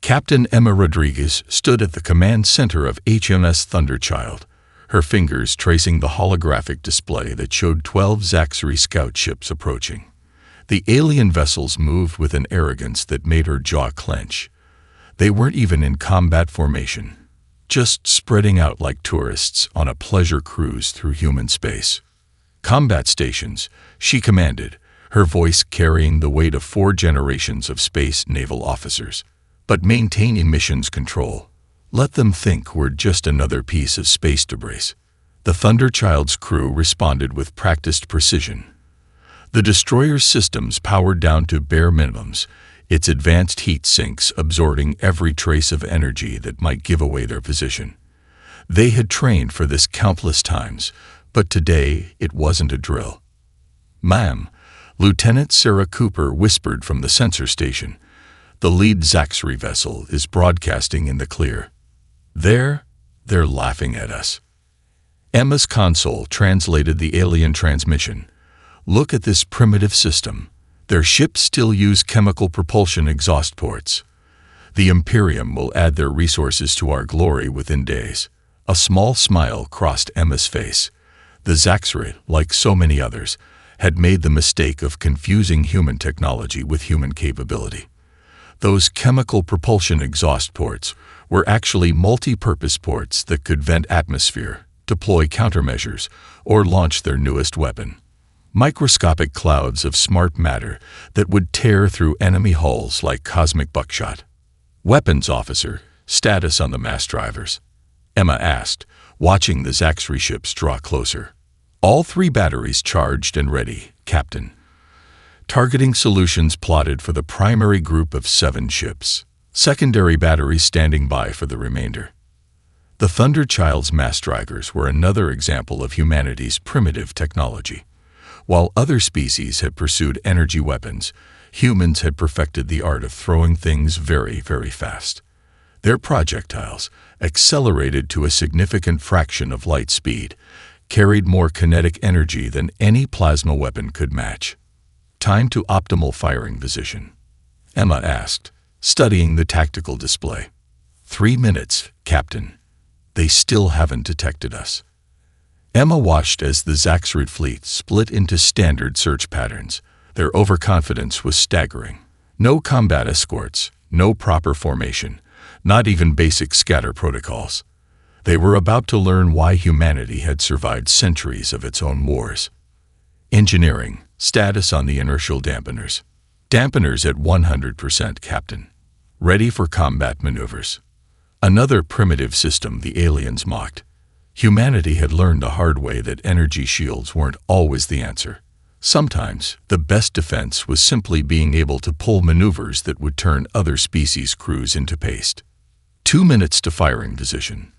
Captain Emma Rodriguez stood at the command center of HMS Thunderchild, her fingers tracing the holographic display that showed 12 Zaxxery scout ships approaching. The alien vessels moved with an arrogance that made her jaw clench. They weren't even in combat formation, just spreading out like tourists on a pleasure cruise through human space. "Combat stations," she commanded, her voice carrying the weight of 4 generations of space naval officers. "But maintain emissions control. Let them think we're just another piece of space debris." The Thunderchild's crew responded with practiced precision. The destroyer's systems powered down to bare minimums, its advanced heat sinks absorbing every trace of energy that might give away their position. They had trained for this countless times, but today it wasn't a drill. "Ma'am," Lieutenant Sarah Cooper whispered from the sensor station, "the lead Zaxxery vessel is broadcasting in the clear." "They're laughing at us." Emma's console translated the alien transmission. "Look at this primitive system. Their ships still use chemical propulsion exhaust ports. The Imperium will add their resources to our glory within days." A small smile crossed Emma's face. The Zaxxery, like so many others, had made the mistake of confusing human technology with human capability. Those chemical propulsion exhaust ports were actually multi-purpose ports that could vent atmosphere, deploy countermeasures, or launch their newest weapon. Microscopic clouds of smart matter that would tear through enemy hulls like cosmic buckshot. "Weapons officer, status on the mass drivers?" Emma asked, watching the Zaxxery ships draw closer. "All 3 batteries charged and ready, Captain. Targeting solutions plotted for the primary group of 7 ships. Secondary batteries standing by for the remainder." The Thunderchild's mass drivers were another example of humanity's primitive technology. While other species had pursued energy weapons, humans had perfected the art of throwing things very, very fast. Their projectiles, accelerated to a significant fraction of light speed, carried more kinetic energy than any plasma weapon could match. "Time to optimal firing position?" Emma asked, studying the tactical display. 3 minutes, Captain. They still haven't detected us." Emma watched as the Zaxxery fleet split into standard search patterns. Their overconfidence was staggering. No combat escorts, no proper formation, not even basic scatter protocols. They were about to learn why humanity had survived centuries of its own wars. "Engineering, status on the inertial dampeners." "Dampeners at 100%, Captain. Ready for combat maneuvers." Another primitive system the aliens mocked. Humanity had learned the hard way that energy shields weren't always the answer. Sometimes, the best defense was simply being able to pull maneuvers that would turn other species' crews into paste. 2 minutes to firing position,"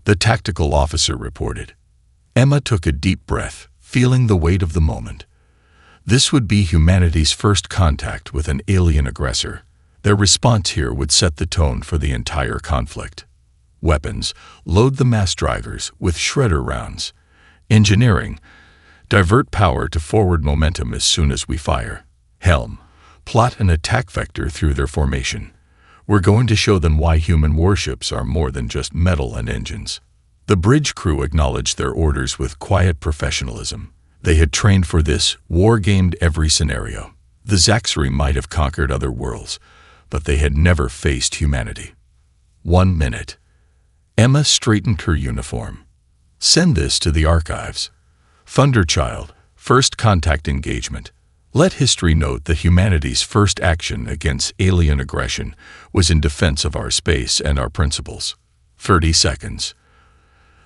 the tactical officer reported. Emma took a deep breath, feeling the weight of the moment. This would be humanity's first contact with an alien aggressor. Their response here would set the tone for the entire conflict. "Weapons, load the mass drivers with shredder rounds." "Engineering, divert power to forward momentum as soon as we fire." "Helm, plot an attack vector through their formation. We're going to show them why human warships are more than just metal and engines." The bridge crew acknowledged their orders with quiet professionalism. They had trained for this, war-gamed every scenario. The Zaxxery might have conquered other worlds, but they had never faced humanity. 1 minute. Emma straightened her uniform. "Send this to the archives. Thunderchild, first contact engagement. Let history note that humanity's first action against alien aggression was in defense of our space and our principles." 30 seconds.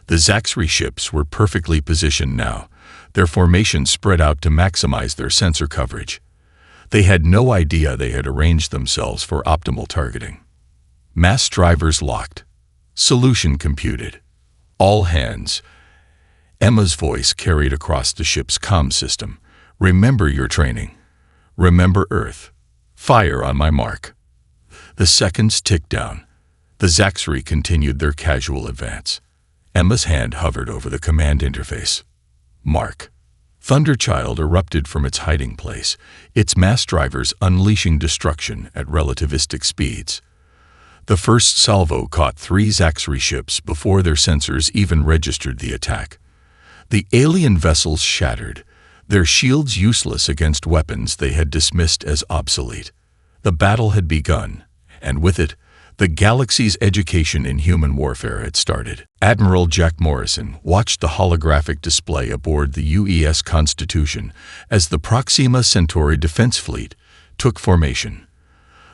The Zaxxery ships were perfectly positioned now, their formation spread out to maximize their sensor coverage. They had no idea they had arranged themselves for optimal targeting. Mass drivers locked. Solution computed. "All hands." Emma's voice carried across the ship's comm system. "Remember your training. Remember Earth. Fire on my mark." The seconds ticked down. The Zaxxery continued their casual advance. Emma's hand hovered over the command interface. "Mark." Thunderchild erupted from its hiding place, its mass drivers unleashing destruction at relativistic speeds. The first salvo caught 3 Zaxri ships before their sensors even registered the attack. The alien vessels shattered, their shields useless against weapons they had dismissed as obsolete. The battle had begun, and with it, the galaxy's education in human warfare had started. Admiral Jack Morrison watched the holographic display aboard the UES Constitution as the Proxima Centauri Defense Fleet took formation.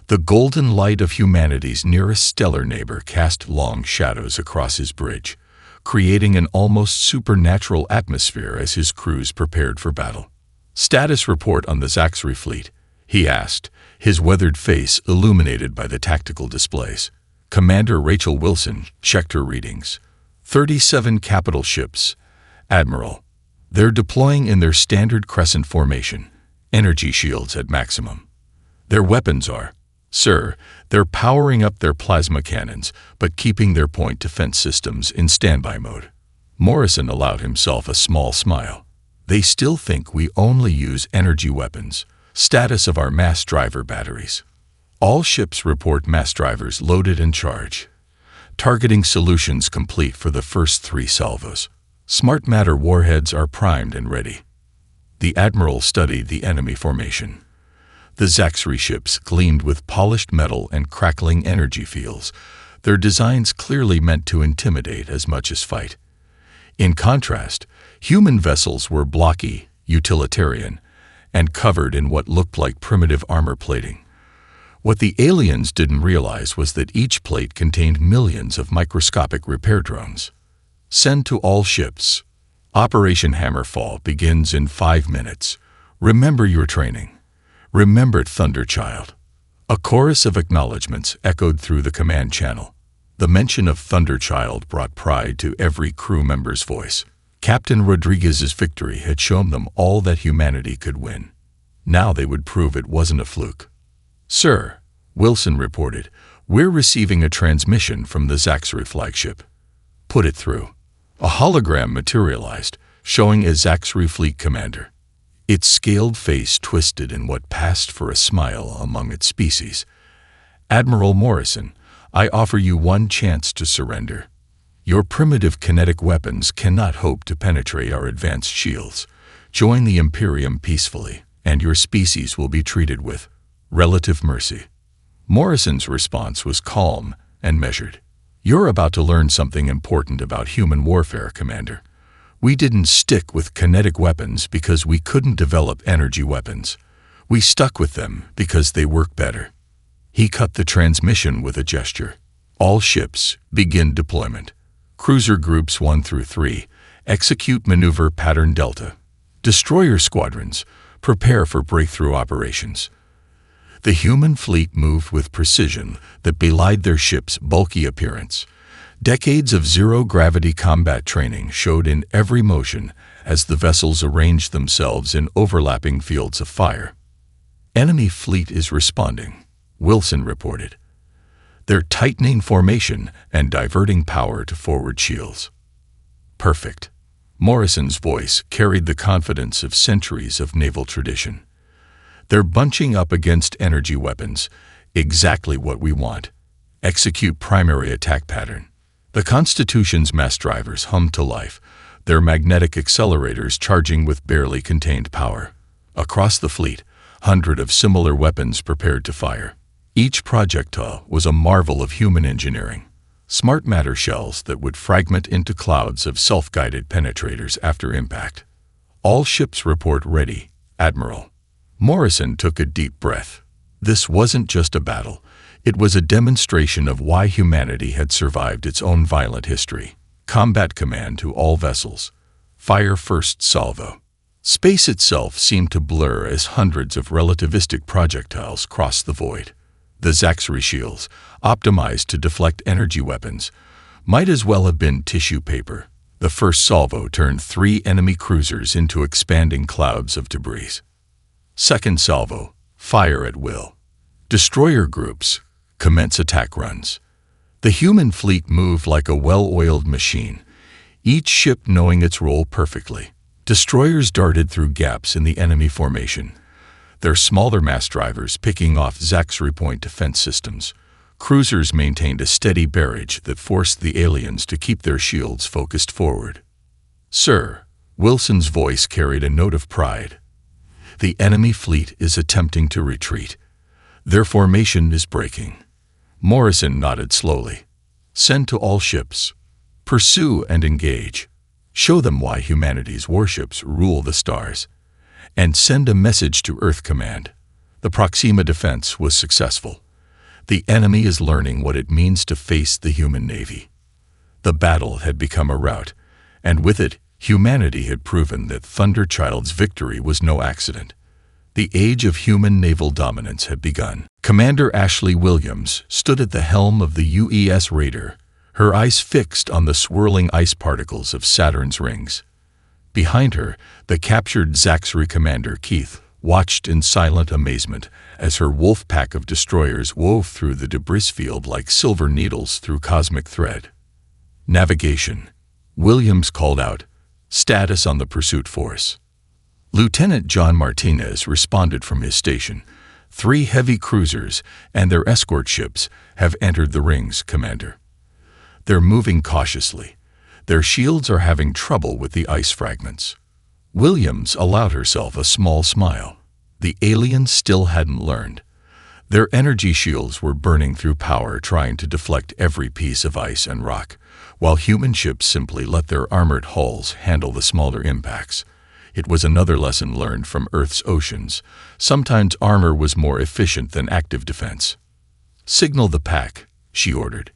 The golden light of humanity's nearest stellar neighbor cast long shadows across his bridge, creating an almost supernatural atmosphere as his crews prepared for battle. "Status report on the Zaxri fleet," he asked, his weathered face illuminated by the tactical displays. Commander Rachel Wilson checked her readings. 37 capital ships. Admiral, they're deploying in their standard crescent formation, energy shields at maximum. Their weapons are, sir, they're powering up their plasma cannons, but keeping their point defense systems in standby mode. Morrison allowed himself a small smile. They still think we only use energy weapons. Status of our mass driver batteries. All ships report mass drivers loaded and charged. Targeting solutions complete for the first 3 salvos. Smart matter warheads are primed and ready. The Admiral studied the enemy formation. The Zaxri ships gleamed with polished metal and crackling energy fields, their designs clearly meant to intimidate as much as fight. In contrast, human vessels were blocky, utilitarian, and covered in what looked like primitive armor plating. What the aliens didn't realize was that each plate contained millions of microscopic repair drones. Send to all ships. Operation Hammerfall begins in 5 minutes. Remember your training. Remember Thunderchild. A chorus of acknowledgments echoed through the command channel. The mention of Thunderchild brought pride to every crew member's voice. Captain Rodriguez's victory had shown them all that humanity could win. Now they would prove it wasn't a fluke. "Sir," Wilson reported, "we're receiving a transmission from the Zaxri flagship." "Put it through." A hologram materialized, showing a Zaxri fleet commander. Its scaled face twisted in what passed for a smile among its species. "Admiral Morrison, I offer you one chance to surrender. Your primitive kinetic weapons cannot hope to penetrate our advanced shields. Join the Imperium peacefully, and your species will be treated with relative mercy." Morrison's response was calm and measured. "You're about to learn something important about human warfare, Commander. We didn't stick with kinetic weapons because we couldn't develop energy weapons. We stuck with them because they work better." He cut the transmission with a gesture. "All ships, begin deployment. Cruiser Groups 1 through 3, execute Maneuver Pattern Delta. Destroyer Squadrons, prepare for breakthrough operations." The human fleet moved with precision that belied their ship's bulky appearance. Decades of zero-gravity combat training showed in every motion as the vessels arranged themselves in overlapping fields of fire. "Enemy fleet is responding," Wilson reported. "They're tightening formation and diverting power to forward shields." "Perfect." Morrison's voice carried the confidence of centuries of naval tradition. "They're bunching up against energy weapons, exactly what we want. Execute primary attack pattern." The Constitution's mass drivers hummed to life, their magnetic accelerators charging with barely contained power. Across the fleet, hundreds of similar weapons prepared to fire. Each projectile was a marvel of human engineering. Smart matter shells that would fragment into clouds of self-guided penetrators after impact. "All ships report ready, Admiral." Morrison took a deep breath. This wasn't just a battle. It was a demonstration of why humanity had survived its own violent history. Combat command to all vessels. Fire first salvo. Space itself seemed to blur as hundreds of relativistic projectiles crossed the void. The Zaxri shields, optimized to deflect energy weapons, might as well have been tissue paper. The first salvo turned 3 enemy cruisers into expanding clouds of debris. Second salvo, fire at will. Destroyer groups, commence attack runs. The human fleet moved like a well-oiled machine, each ship knowing its role perfectly. Destroyers darted through gaps in the enemy formation, their smaller mass drivers picking off Zaxri point defense systems. Cruisers maintained a steady barrage that forced the aliens to keep their shields focused forward. "Sir," Wilson's voice carried a note of pride, "the enemy fleet is attempting to retreat. Their formation is breaking." Morrison nodded slowly. "Send to all ships. Pursue and engage. Show them why humanity's warships rule the stars. And send a message to Earth Command. The Proxima defense was successful. The enemy is learning what it means to face the human navy." The battle had become a rout, and with it, humanity had proven that Thunderchild's victory was no accident. The age of human naval dominance had begun. Commander Ashley Williams stood at the helm of the UES Raider, her eyes fixed on the swirling ice particles of Saturn's rings. Behind her, the captured Zaxxery commander Keith watched in silent amazement as her wolf pack of destroyers wove through the debris field like silver needles through cosmic thread. "Navigation," Williams called out. "Status on the pursuit force." Lieutenant John Martinez responded from his station. "3 heavy cruisers and their escort ships have entered the rings, Commander. They're moving cautiously. Their shields are having trouble with the ice fragments." Williams allowed herself a small smile. The aliens still hadn't learned. Their energy shields were burning through power trying to deflect every piece of ice and rock, while human ships simply let their armored hulls handle the smaller impacts. It was another lesson learned from Earth's oceans. Sometimes armor was more efficient than active defense. "Signal the pack," she ordered.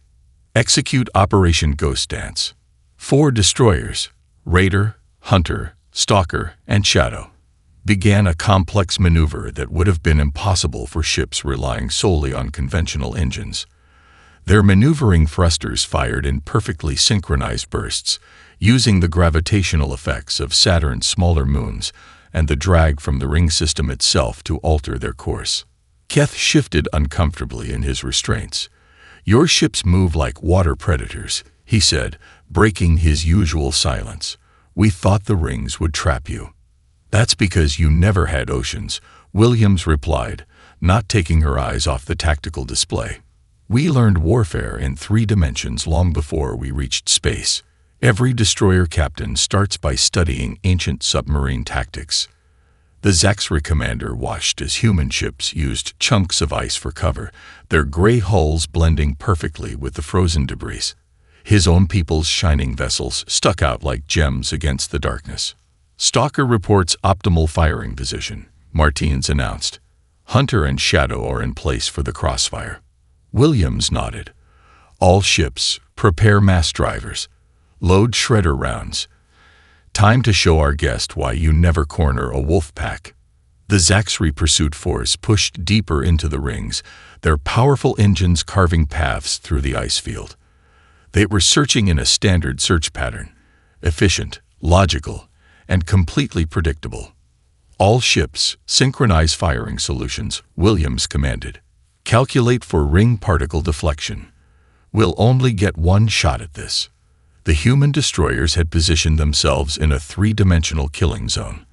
"Execute Operation Ghost Dance." 4 destroyers, Raider, Hunter, Stalker, and Shadow, began a complex maneuver that would have been impossible for ships relying solely on conventional engines. Their maneuvering thrusters fired in perfectly synchronized bursts, using the gravitational effects of Saturn's smaller moons and the drag from the ring system itself to alter their course. Keth shifted uncomfortably in his restraints. "Your ships move like water predators," he said, breaking his usual silence. "We thought the rings would trap you." "That's because you never had oceans," Williams replied, not taking her eyes off the tactical display. "We learned warfare in 3 dimensions long before we reached space. Every destroyer captain starts by studying ancient submarine tactics." The Zaxxery commander watched as human ships used chunks of ice for cover, their gray hulls blending perfectly with the frozen debris. His own people's shining vessels stuck out like gems against the darkness. "Stalker reports optimal firing position," Martins announced. "Hunter and Shadow are in place for the crossfire." Williams nodded. "All ships, prepare mass drivers. Load shredder rounds. Time to show our guest why you never corner a wolf pack." The Zaxxery pursuit force pushed deeper into the rings, their powerful engines carving paths through the ice field. They were searching in a standard search pattern, efficient, logical, and completely predictable. "All ships, synchronize firing solutions," Williams commanded. "Calculate for ring particle deflection. We'll only get one shot at this." The human destroyers had positioned themselves in a 3-dimensional killing zone.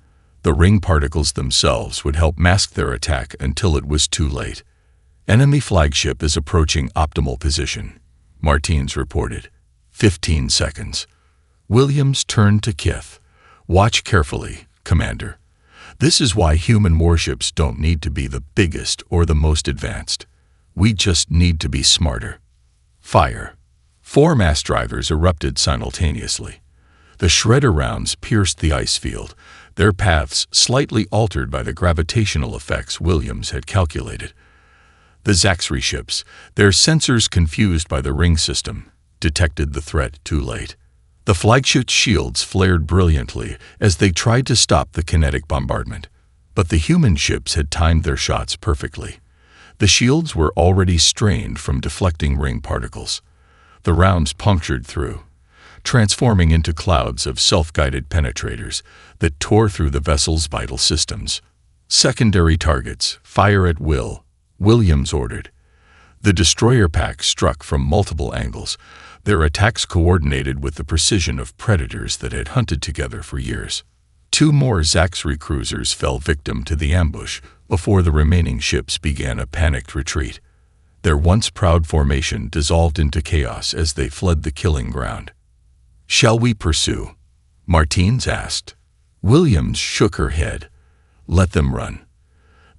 The ring particles themselves would help mask their attack until it was too late. "Enemy flagship is approaching optimal position," Martins reported. 15 seconds. Williams turned to Kith. "Watch carefully, Commander. This is why human warships don't need to be the biggest or the most advanced. We just need to be smarter." Fire. 4 mass drivers erupted simultaneously. The shredder rounds pierced the ice field, their paths slightly altered by the gravitational effects Williams had calculated. The Zaxxery ships, their sensors confused by the ring system, detected the threat too late. The flagship's shields flared brilliantly as they tried to stop the kinetic bombardment, but the human ships had timed their shots perfectly. The shields were already strained from deflecting ring particles. The rounds punctured through, transforming into clouds of self-guided penetrators that tore through the vessel's vital systems. "Secondary targets, fire at will," Williams ordered. The destroyer pack struck from multiple angles, their attacks coordinated with the precision of predators that had hunted together for years. 2 more Zaxxery cruisers fell victim to the ambush before the remaining ships began a panicked retreat. Their once proud formation dissolved into chaos as they fled the killing ground. "Shall we pursue?" Martines asked. Williams shook her head. "Let them run.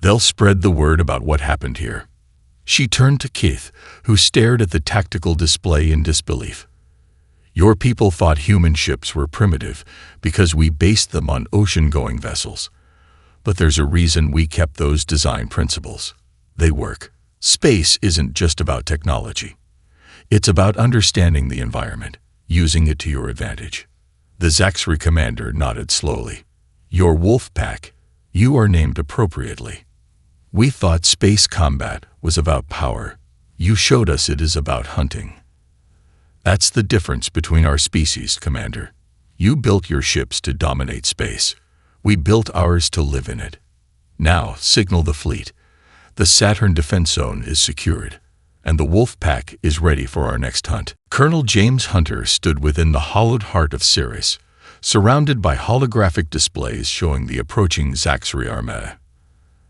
They'll spread the word about what happened here." She turned to Keith, who stared at the tactical display in disbelief. "Your people thought human ships were primitive because we based them on ocean-going vessels. But there's a reason we kept those design principles. They work. Space isn't just about technology. It's about understanding the environment, using it to your advantage." The Zaxri commander nodded slowly. "Your wolf pack, you are named appropriately. We thought space combat was about power. You showed us it is about hunting. That's the difference between our species, Commander. You built your ships to dominate space. We built ours to live in it. Now, signal the fleet. The Saturn defense zone is secured, and the wolf pack is ready for our next hunt." Colonel James Hunter stood within the hollowed heart of Ceres, surrounded by holographic displays showing the approaching Zaxri armada.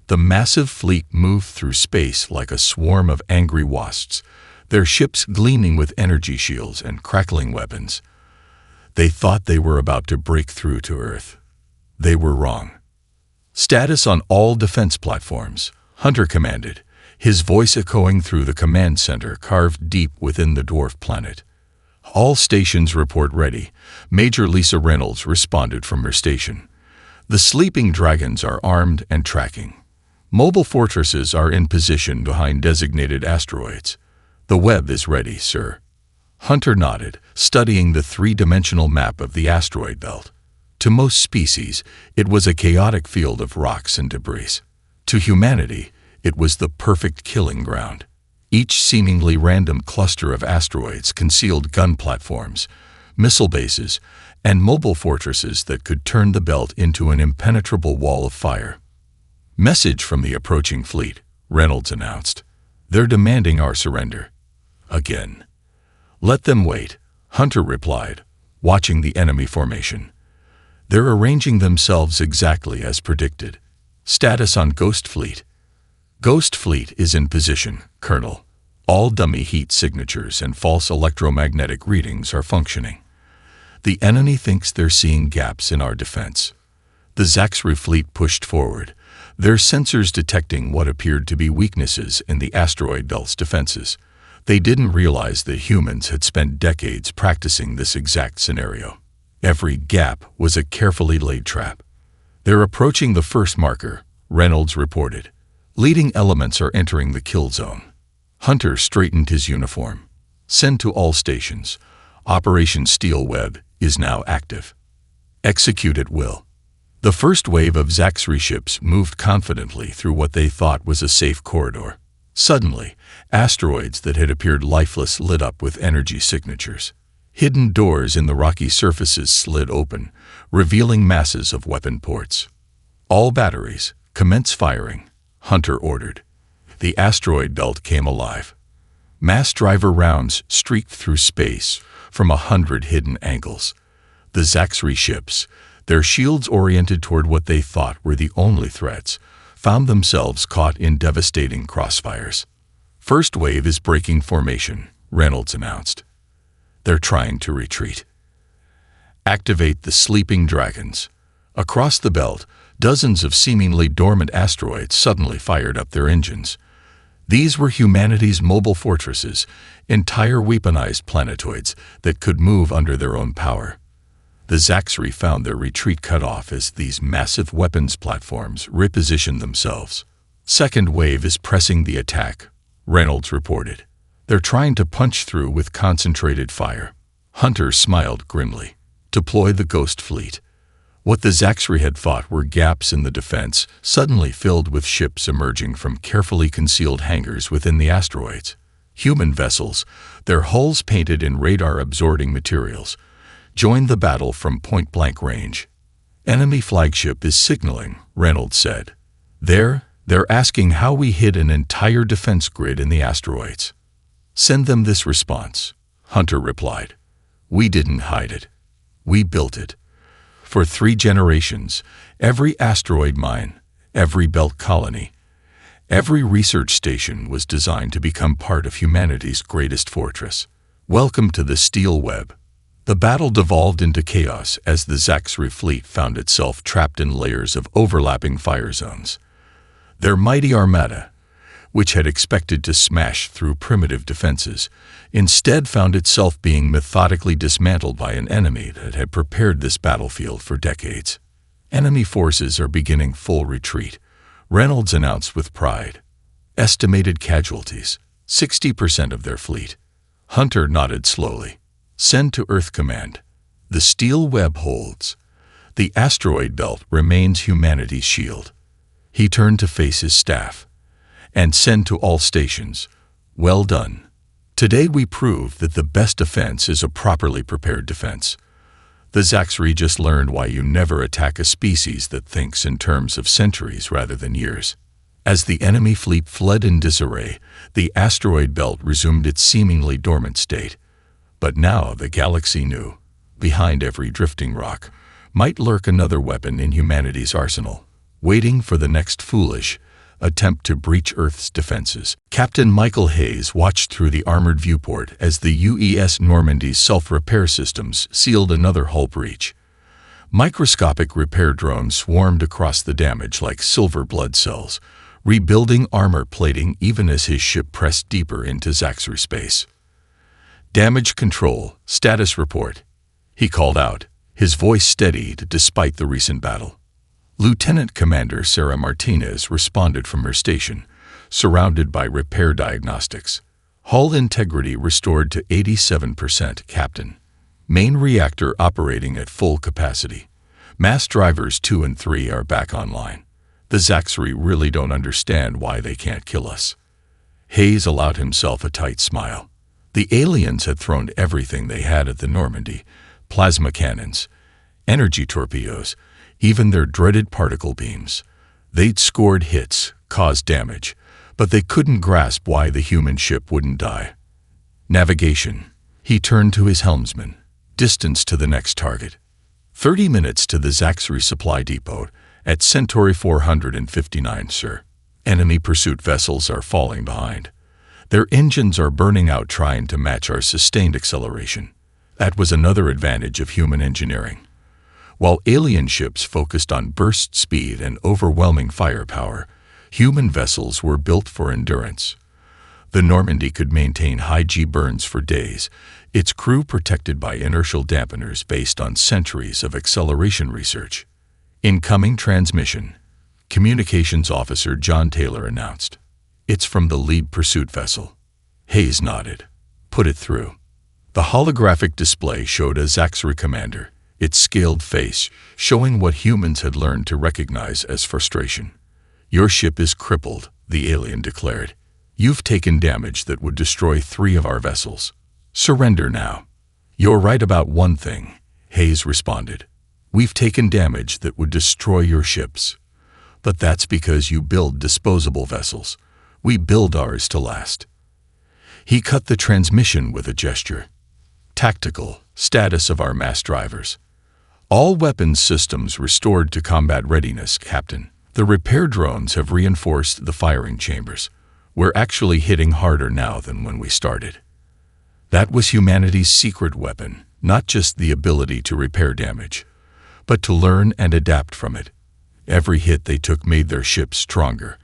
The massive fleet moved through space like a swarm of angry wasps, their ships gleaming with energy shields and crackling weapons. They thought they were about to break through to Earth. They were wrong. "Status on all defense platforms," Hunter commanded, his voice echoing through the command center carved deep within the dwarf planet. "All stations report ready," Major Lisa Reynolds responded from her station. "The sleeping dragons are armed and tracking. Mobile fortresses are in position behind designated asteroids. The web is ready, sir." Hunter nodded, studying the three-dimensional map of the asteroid belt. To most species, it was a chaotic field of rocks and debris. To humanity, it was the perfect killing ground. Each seemingly random cluster of asteroids concealed gun platforms, missile bases, and mobile fortresses that could turn the belt into an impenetrable wall of fire. "Message from the approaching fleet," Reynolds announced. "They're demanding our surrender." Again. "Let them wait," Hunter replied, watching the enemy formation. "They're arranging themselves exactly as predicted. Status on Ghost Fleet." "Ghost Fleet is in position, Colonel. All dummy heat signatures and false electromagnetic readings are functioning. The enemy thinks they're seeing gaps in our defense." The Zaxri fleet pushed forward, their sensors detecting what appeared to be weaknesses in the asteroid belt's defenses. They didn't realize that humans had spent decades practicing this exact scenario. Every gap was a carefully laid trap. "They're approaching the first marker," Reynolds reported. "Leading elements are entering the kill zone." Hunter straightened his uniform. "Send to all stations. Operation Steel Web is now active. Execute at will." The first wave of Zaxri ships moved confidently through what they thought was a safe corridor. Suddenly, asteroids that had appeared lifeless lit up with energy signatures. Hidden doors in the rocky surfaces slid open, revealing masses of weapon ports. "All batteries, commence firing," Hunter ordered. The asteroid belt came alive. Mass driver rounds streaked through space from 100 hidden angles. The Zaxri ships, their shields oriented toward what they thought were the only threats, found themselves caught in devastating crossfires. "First wave is breaking formation," Reynolds announced. "They're trying to retreat. Activate the sleeping dragons." Across the belt, dozens of seemingly dormant asteroids suddenly fired up their engines. These were humanity's mobile fortresses, entire weaponized planetoids that could move under their own power. The Zaxri found their retreat cut off as these massive weapons platforms repositioned themselves. "Second wave is pressing the attack," Reynolds reported. "They're trying to punch through with concentrated fire." Hunter smiled grimly. "Deploy the Ghost Fleet." What the Zaxri had thought were gaps in the defense suddenly filled with ships emerging from carefully concealed hangars within the asteroids. Human vessels, their hulls painted in radar-absorbing materials, joined the battle from point-blank range. "Enemy flagship is signaling," Reynolds said. They're asking how we hid an entire defense grid in the asteroids." "Send them this response," Hunter replied. "We didn't hide it. We built it. For 3 generations, every asteroid mine, every belt colony, Every research station was designed to become part of humanity's greatest fortress. Welcome to the Steel Web. The battle devolved into chaos as the Zaxri fleet found itself trapped in layers of overlapping fire zones. Their mighty armada, which had expected to smash through primitive defenses, instead found itself being methodically dismantled by an enemy that had prepared this battlefield for decades. Enemy forces are beginning full retreat, Reynolds announced with pride. Estimated casualties, 60% of their fleet. Hunter nodded slowly. Send to Earth Command. The Steel Web holds. The asteroid belt remains humanity's shield. He turned to face his staff. And send to all stations. Well done. Today we prove that the best defense is a properly prepared defense. The Zaxri just learned why you never attack a species that thinks in terms of centuries rather than years. As the enemy fleet fled in disarray, the asteroid belt resumed its seemingly dormant state. But now the galaxy knew, behind every drifting rock, might lurk another weapon in humanity's arsenal, waiting for the next foolish attempt to breach Earth's defenses. Captain Michael Hayes watched through the armored viewport as the UES Normandy's self-repair systems sealed another hull breach. Microscopic repair drones swarmed across the damage like silver blood cells, rebuilding armor plating even as his ship pressed deeper into Zaxri space. Damage control, status report, he called out, his voice steadied despite the recent battle. Lieutenant Commander Sarah Martinez responded from her station, surrounded by repair diagnostics. Hull integrity restored to 87%, Captain. Main reactor operating at full capacity. Mass drivers 2 and 3 are back online. The Zaxri really don't understand why they can't kill us. Hayes allowed himself a tight smile. The aliens had thrown everything they had at the Normandy, plasma cannons, energy torpedoes, even their dreaded particle beams. They'd scored hits, caused damage, but they couldn't grasp why the human ship wouldn't die. Navigation. He turned to his helmsman. Distance to the next target. 30 minutes to the Zaxri supply depot at Centauri 459, sir. Enemy pursuit vessels are falling behind. Their engines are burning out trying to match our sustained acceleration. That was another advantage of human engineering. While alien ships focused on burst speed and overwhelming firepower, human vessels were built for endurance. The Normandy could maintain high G burns for days, its crew protected by inertial dampeners based on centuries of acceleration research. Incoming transmission, Communications Officer John Taylor announced. It's from the lead pursuit vessel. Hayes nodded. Put it through. The holographic display showed a Zaxri commander, its scaled face showing what humans had learned to recognize as frustration. Your ship is crippled, the alien declared. You've taken damage that would destroy 3 of our vessels. Surrender now. You're right about one thing, Hayes responded. We've taken damage that would destroy your ships. But that's because you build disposable vessels. We build ours to last. He cut the transmission with a gesture. Tactical, status of our mass drivers. All weapons systems restored to combat readiness, Captain. The repair drones have reinforced the firing chambers. We're actually hitting harder now than when we started. That was humanity's secret weapon, not just the ability to repair damage, but to learn and adapt from it. Every hit they took made their ships stronger,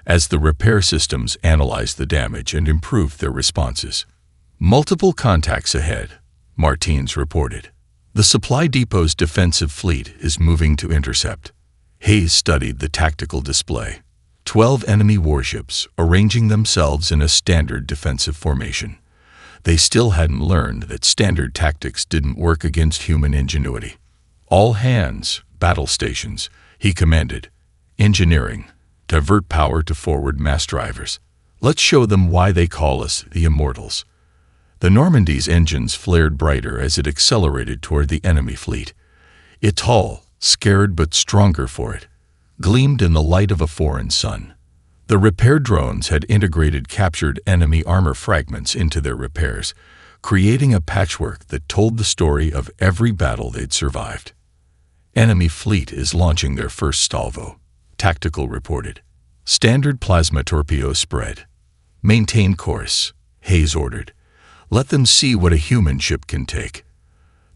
as the repair systems analyzed the damage and improved their responses. Multiple contacts ahead, Martins reported. The supply depot's defensive fleet is moving to intercept. Hayes studied the tactical display. 12 enemy warships arranging themselves in a standard defensive formation. They still hadn't learned that standard tactics didn't work against human ingenuity. All hands, battle stations, he commanded. Engineering, divert power to forward mass drivers. Let's show them why they call us the Immortals. The Normandy's engines flared brighter as it accelerated toward the enemy fleet. Its hull, scared but stronger for it, gleamed in the light of a foreign sun. The repair drones had integrated captured enemy armor fragments into their repairs, creating a patchwork that told the story of every battle they'd survived. Enemy fleet is launching their first salvo, Tactical reported. Standard plasma torpedo spread. Maintain course, Hayes ordered. Let them see what a human ship can take.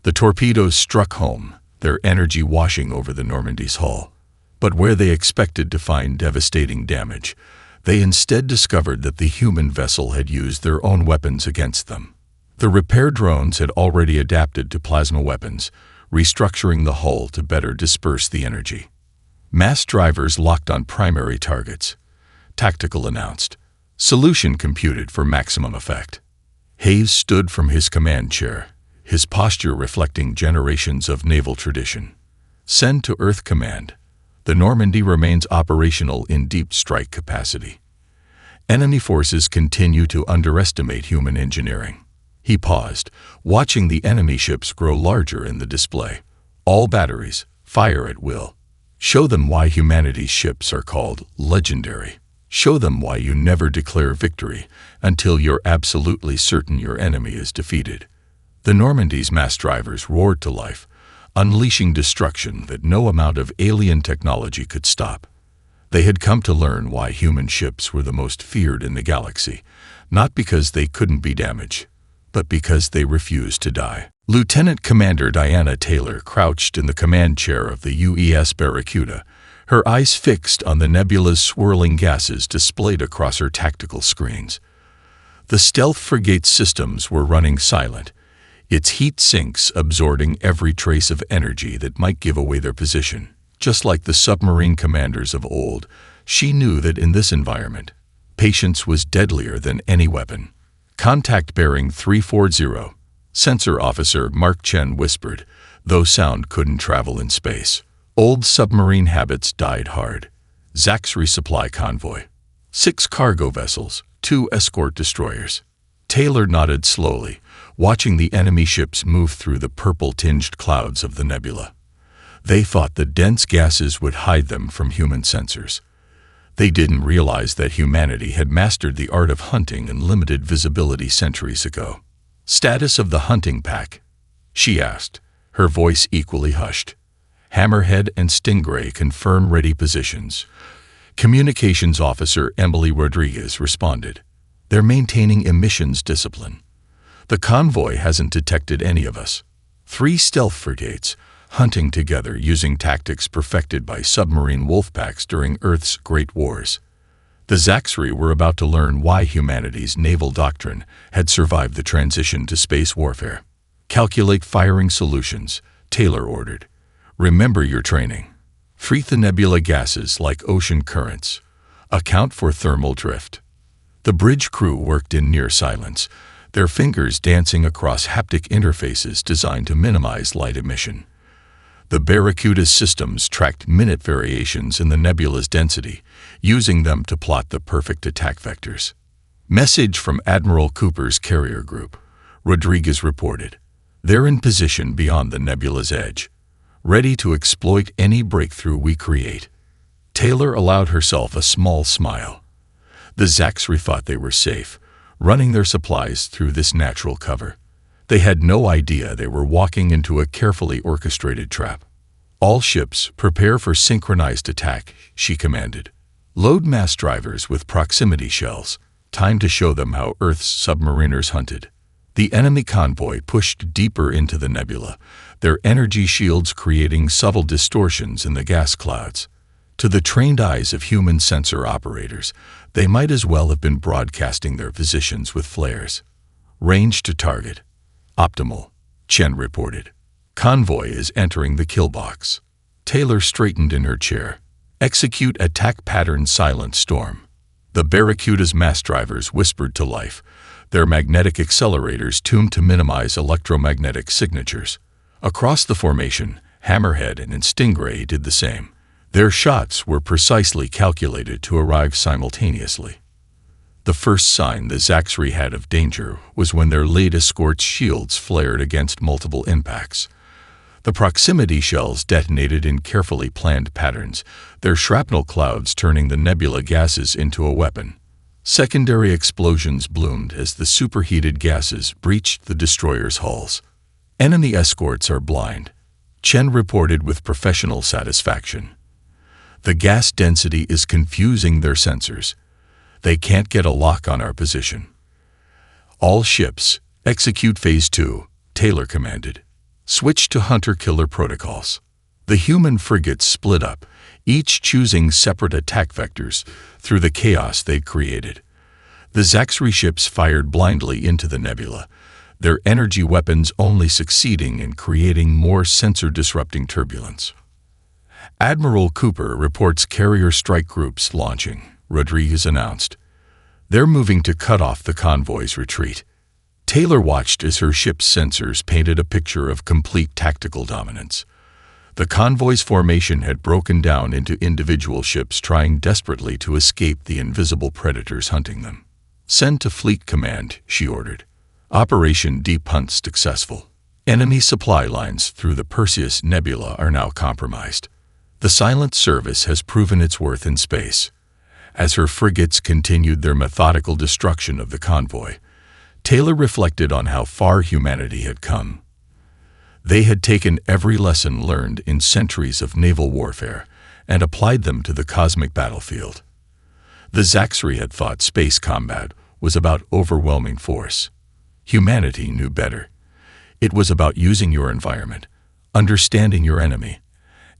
The torpedoes struck home, their energy washing over the Normandy's hull. But where they expected to find devastating damage, they instead discovered that the human vessel had used their own weapons against them. The repair drones had already adapted to plasma weapons, restructuring the hull to better disperse the energy. Mass drivers locked on primary targets. Tactical announced. Solution computed for maximum effect. Hayes stood from his command chair, his posture reflecting generations of naval tradition. Send to Earth Command. The Normandy remains operational in deep strike capacity. Enemy forces continue to underestimate human engineering. He paused, watching the enemy ships grow larger in the display. All batteries, fire at will. Show them why humanity's ships are called legendary. Show them why you never declare victory until you're absolutely certain your enemy is defeated. The Normandy's mass drivers roared to life, unleashing destruction that no amount of alien technology could stop. They had come to learn why human ships were the most feared in the galaxy, not because they couldn't be damaged, but because they refused to die. Lieutenant Commander Diana Taylor crouched in the command chair of the UES Barracuda, her eyes fixed on the nebula's swirling gases displayed across her tactical screens. The stealth frigate's systems were running silent, its heat sinks absorbing every trace of energy that might give away their position. Just like the submarine commanders of old, she knew that in this environment, patience was deadlier than any weapon. Contact bearing 340, Sensor Officer Mark Chen whispered, though sound couldn't travel in space. Old submarine habits died hard. Zax resupply convoy. 6 cargo vessels, 2 escort destroyers. Taylor nodded slowly, watching the enemy ships move through the purple-tinged clouds of the nebula. They thought the dense gases would hide them from human sensors. They didn't realize that humanity had mastered the art of hunting in limited visibility centuries ago. Status of the hunting pack? She asked, her voice equally hushed. Hammerhead and Stingray confirm ready positions. Communications Officer Emily Rodriguez responded. They're maintaining emissions discipline. The convoy hasn't detected any of us. 3 stealth frigates, hunting together using tactics perfected by submarine wolfpacks during Earth's Great Wars. The Zaxri were about to learn why humanity's naval doctrine had survived the transition to space warfare. Calculate firing solutions, Taylor ordered. Remember your training. Treat the nebula gases like ocean currents. Account for thermal drift. The bridge crew worked in near silence, their fingers dancing across haptic interfaces designed to minimize light emission. The Barracuda's systems tracked minute variations in the nebula's density, using them to plot the perfect attack vectors. Message from Admiral Cooper's carrier group, Rodriguez reported. They're in position beyond the nebula's edge, ready to exploit any breakthrough we create. Taylor allowed herself a small smile. The Zaxri thought they were safe, running their supplies through this natural cover. They had no idea they were walking into a carefully orchestrated trap. All ships, prepare for synchronized attack, she commanded. Load mass drivers with proximity shells. Time to show them how Earth's submariners hunted. The enemy convoy pushed deeper into the nebula, their energy shields creating subtle distortions in the gas clouds. To the trained eyes of human sensor operators, they might as well have been broadcasting their positions with flares. Range to target. Optimal, Chen reported. Convoy is entering the kill box. Taylor straightened in her chair. Execute attack pattern silent storm. The Barracuda's mass drivers whispered to life, their magnetic accelerators tuned to minimize electromagnetic signatures. Across the formation, Hammerhead and Stingray did the same. Their shots were precisely calculated to arrive simultaneously. The first sign the Zaxri had of danger was when their lead escort's shields flared against multiple impacts. The proximity shells detonated in carefully planned patterns, their shrapnel clouds turning the nebula gases into a weapon. Secondary explosions bloomed as the superheated gases breached the destroyer's hulls. Enemy escorts are blind, Chen reported with professional satisfaction. The gas density is confusing their sensors. They can't get a lock on our position. All ships, execute Phase 2, Taylor commanded. Switch to hunter-killer protocols. The human frigates split up, each choosing separate attack vectors through the chaos they'd created. The Zaxri ships fired blindly into the nebula, their energy weapons only succeeding in creating more sensor-disrupting turbulence. Admiral Cooper reports carrier strike groups launching, Rodriguez announced. They're moving to cut off the convoy's retreat. Taylor watched as her ship's sensors painted a picture of complete tactical dominance. The convoy's formation had broken down into individual ships trying desperately to escape the invisible predators hunting them. Send to Fleet Command, she ordered. Operation Deep Hunt successful. Enemy supply lines through the Perseus Nebula are now compromised. The silent service has proven its worth in space. As her frigates continued their methodical destruction of the convoy, Taylor reflected on how far humanity had come. They had taken every lesson learned in centuries of naval warfare and applied them to the cosmic battlefield. The Zaxri had thought space combat was about overwhelming force. Humanity knew better. It was about using your environment, understanding your enemy,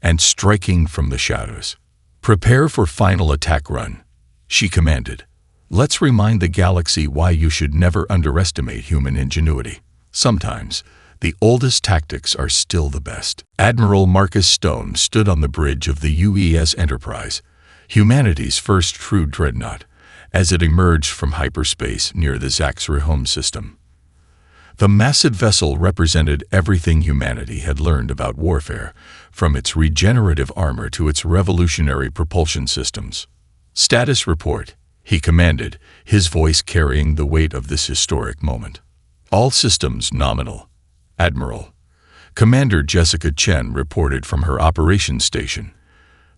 and striking from the shadows. Prepare for final attack run, she commanded. Let's remind the galaxy why you should never underestimate human ingenuity. Sometimes, the oldest tactics are still the best. Admiral Marcus Stone stood on the bridge of the UES Enterprise, humanity's first true dreadnought, as it emerged from hyperspace near the Zaxri home system. The massive vessel represented everything humanity had learned about warfare, from its regenerative armor to its revolutionary propulsion systems. Status report, he commanded, his voice carrying the weight of this historic moment. All systems nominal. Admiral. Commander Jessica Chen reported from her operations station.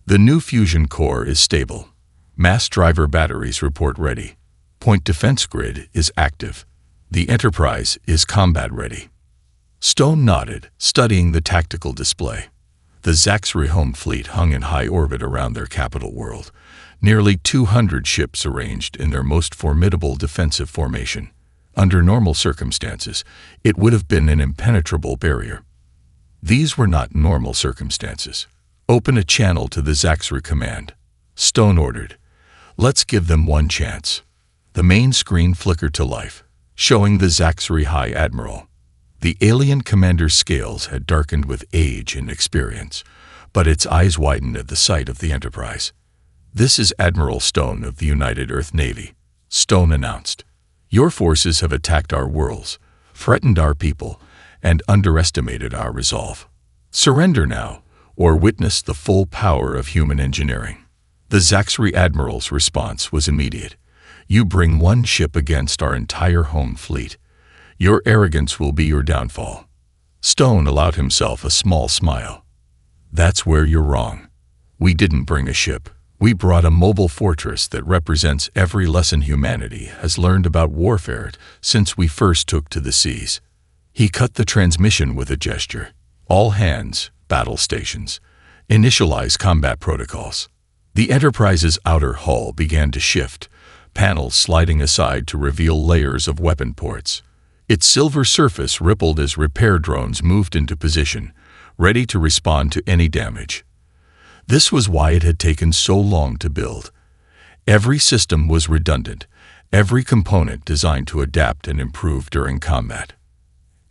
The new fusion core is stable. Mass driver batteries report ready. Point defense grid is active. The Enterprise is combat ready. Stone nodded, studying the tactical display. The Zaxri home fleet hung in high orbit around their capital world, nearly 200 ships arranged in their most formidable defensive formation. Under normal circumstances, it would have been an impenetrable barrier. These were not normal circumstances. Open a channel to the Zaxri command, Stone ordered. Let's give them one chance. The main screen flickered to life, showing the Zaxri High Admiral. The alien commander's scales had darkened with age and experience, but its eyes widened at the sight of the Enterprise. This is Admiral Stone of the United Earth Navy, Stone announced. Your forces have attacked our worlds, threatened our people, and underestimated our resolve. Surrender now, or witness the full power of human engineering. The Zaxri Admiral's response was immediate. You bring one ship against our entire home fleet. Your arrogance will be your downfall. Stone allowed himself a small smile. That's where you're wrong. We didn't bring a ship. We brought a mobile fortress that represents every lesson humanity has learned about warfare since we first took to the seas. He cut the transmission with a gesture. All hands, battle stations, initialize combat protocols. The Enterprise's outer hull began to shift, panels sliding aside to reveal layers of weapon ports. Its silver surface rippled as repair drones moved into position, ready to respond to any damage. This was why it had taken so long to build. Every system was redundant, every component designed to adapt and improve during combat.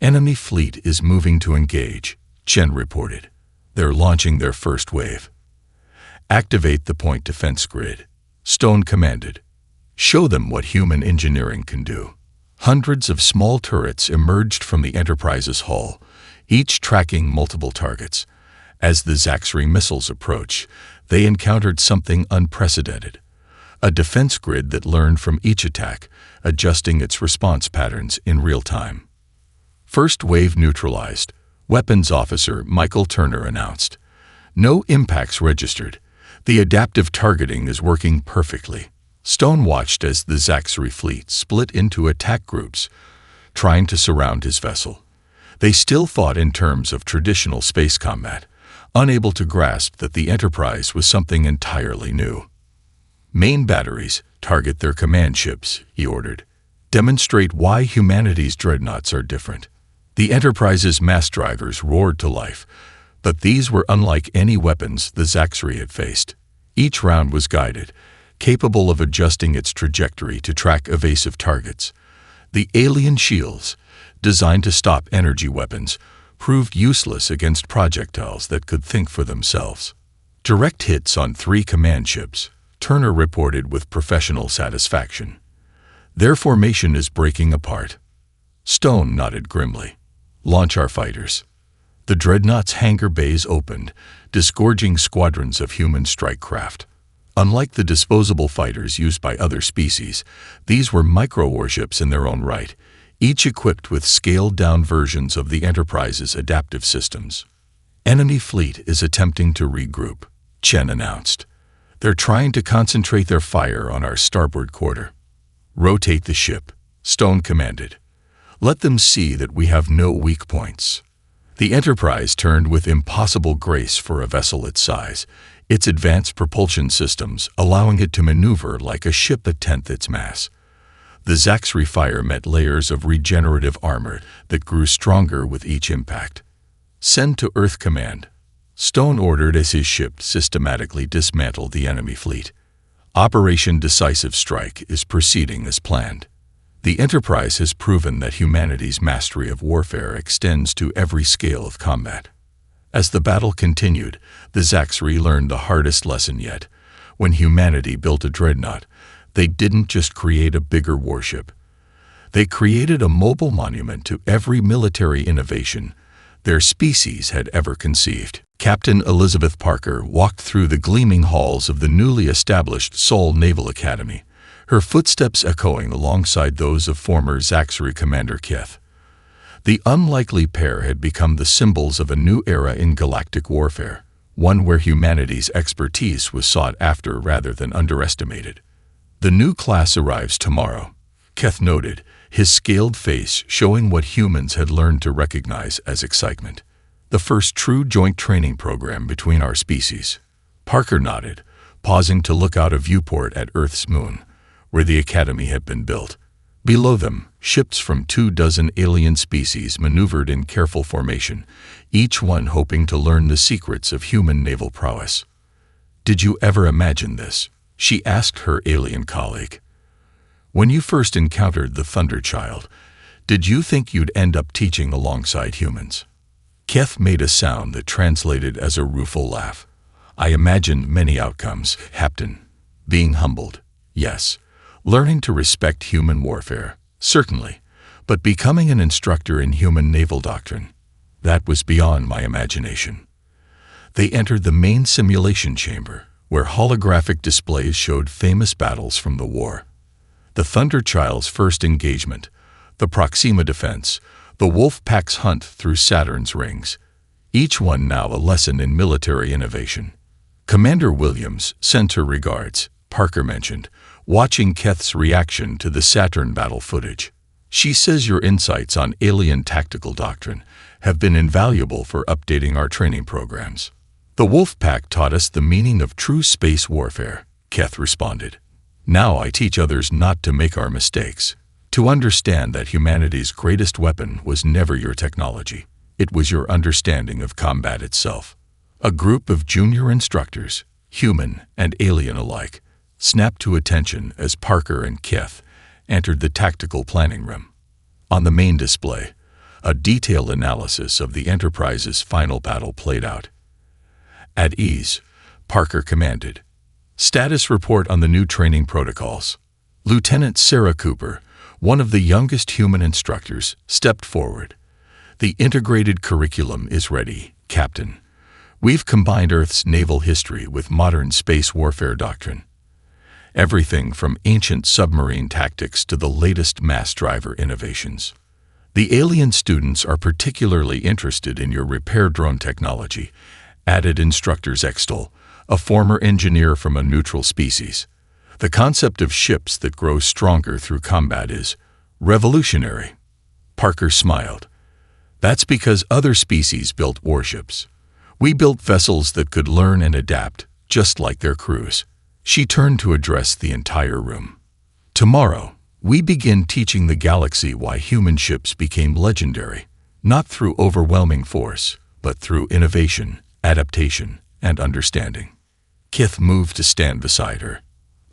Enemy fleet is moving to engage, Chen reported. They're launching their first wave. Activate the point defense grid, Stone commanded. Show them what human engineering can do. Hundreds of small turrets emerged from the Enterprise's hull, each tracking multiple targets. As the Zaxri missiles approached, they encountered something unprecedented. A defense grid that learned from each attack, adjusting its response patterns in real time. First wave neutralized, Weapons Officer Michael Turner announced. No impacts registered. The adaptive targeting is working perfectly. Stone watched as the Zaxri fleet split into attack groups, trying to surround his vessel. They still fought in terms of traditional space combat, unable to grasp that the Enterprise was something entirely new. "Main batteries, target their command ships," he ordered. "Demonstrate why humanity's dreadnoughts are different." The Enterprise's mass drivers roared to life, but these were unlike any weapons the Zaxri had faced. Each round was guided, capable of adjusting its trajectory to track evasive targets. The alien shields, designed to stop energy weapons, proved useless against projectiles that could think for themselves. Direct hits on 3 command ships, Turner reported with professional satisfaction. "Their formation is breaking apart." Stone nodded grimly. "Launch our fighters." The dreadnought's hangar bays opened, disgorging squadrons of human strike craft. Unlike the disposable fighters used by other species, these were micro-warships in their own right, each equipped with scaled-down versions of the Enterprise's adaptive systems. "Enemy fleet is attempting to regroup," Chen announced. "They're trying to concentrate their fire on our starboard quarter." "Rotate the ship," Stone commanded. "Let them see that we have no weak points." The Enterprise turned with impossible grace for a vessel its size, its advanced propulsion systems allowing it to maneuver like a ship a tenth its mass. The Zaxri fire met layers of regenerative armor that grew stronger with each impact. "Send to Earth Command," Stone ordered as his ship systematically dismantled the enemy fleet. "Operation Decisive Strike is proceeding as planned." The Enterprise has proven that humanity's mastery of warfare extends to every scale of combat. As the battle continued, the Zaxri learned the hardest lesson yet. When humanity built a dreadnought, they didn't just create a bigger warship. They created a mobile monument to every military innovation their species had ever conceived. Captain Elizabeth Parker walked through the gleaming halls of the newly established Seoul Naval Academy, her footsteps echoing alongside those of former Zaxri Commander Keth. The unlikely pair had become the symbols of a new era in galactic warfare, one where humanity's expertise was sought after rather than underestimated. "The new class arrives tomorrow," Keth noted, his scaled face showing what humans had learned to recognize as excitement. "The first true joint training program between our species." Parker nodded, pausing to look out a viewport at Earth's moon, where the academy had been built. Below them, ships from 24 alien species maneuvered in careful formation, each one hoping to learn the secrets of human naval prowess. "Did you ever imagine this?" she asked her alien colleague. "When you first encountered the Thunder Child, did you think you'd end up teaching alongside humans?" Keth made a sound that translated as a rueful laugh. "I imagined many outcomes, Captain. Being humbled, yes. Learning to respect human warfare, certainly. But becoming an instructor in human naval doctrine, that was beyond my imagination." They entered the main simulation chamber, where holographic displays showed famous battles from the war. The Thunder Child's first engagement, the Proxima defense, the Wolf Pack's hunt through Saturn's rings, each one now a lesson in military innovation. "Commander Williams sent her regards," Parker mentioned, watching Keth's reaction to the Saturn battle footage. "She says your insights on alien tactical doctrine have been invaluable for updating our training programs." "The Wolf Pack taught us the meaning of true space warfare," Keth responded. "Now I teach others not to make our mistakes, to understand that humanity's greatest weapon was never your technology. It was your understanding of combat itself." A group of junior instructors, human and alien alike, snapped to attention as Parker and Keth entered the tactical planning room. On the main display, a detailed analysis of the Enterprise's final battle played out. "At ease," Parker commanded. "Status report on the new training protocols." Lieutenant Sarah Cooper, one of the youngest human instructors, stepped forward. "The integrated curriculum is ready, Captain. We've combined Earth's naval history with modern space warfare doctrine. Everything from ancient submarine tactics to the latest mass driver innovations. The alien students are particularly interested in your repair drone technology," added Instructor Zextel, a former engineer from a neutral species. "The concept of ships that grow stronger through combat is revolutionary." Parker smiled. "That's because other species built warships. We built vessels that could learn and adapt, just like their crews. She turned to address the entire room. Tomorrow, we begin teaching the galaxy why human ships became legendary, not through overwhelming force, but through innovation, adaptation, and understanding. Kith moved to stand beside her.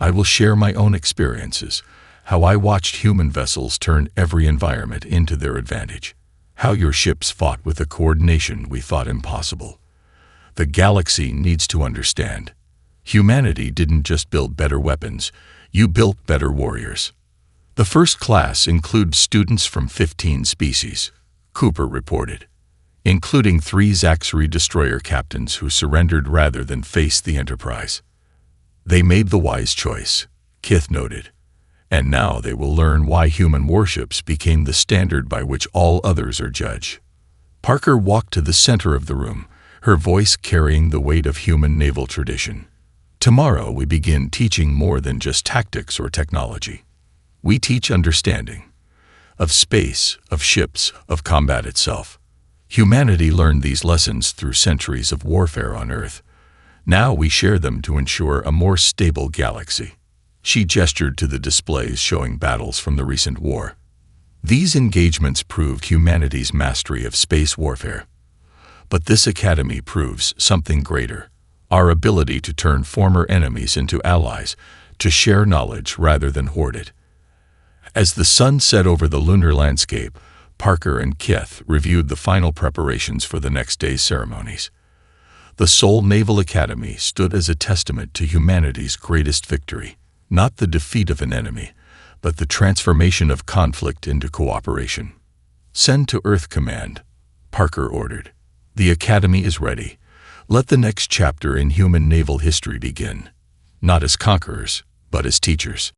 I will share my own experiences, how I watched human vessels turn every environment into their advantage, how your ships fought with a coordination we thought impossible. The galaxy needs to understand. Humanity didn't just build better weapons, you built better warriors. The first class includes students from 15 species, Cooper reported, including 3 Zaxxery destroyer captains who surrendered rather than face the Enterprise. They made the wise choice, Kith noted, and now they will learn why human warships became the standard by which all others are judged. Parker walked to the center of the room, her voice carrying the weight of human naval tradition. Tomorrow we begin teaching more than just tactics or technology. We teach understanding of space, of ships, of combat itself. Humanity learned these lessons through centuries of warfare on Earth. Now we share them to ensure a more stable galaxy. She gestured to the displays showing battles from the recent war. These engagements proved humanity's mastery of space warfare. But this academy proves something greater, our ability to turn former enemies into allies, to share knowledge rather than hoard it. As the sun set over the lunar landscape, Parker and Kith reviewed the final preparations for the next day's ceremonies. The Seoul Naval Academy stood as a testament to humanity's greatest victory, not the defeat of an enemy, but the transformation of conflict into cooperation. Send to Earth Command, Parker ordered. The Academy is ready. Let the next chapter in human naval history begin, not as conquerors, but as teachers.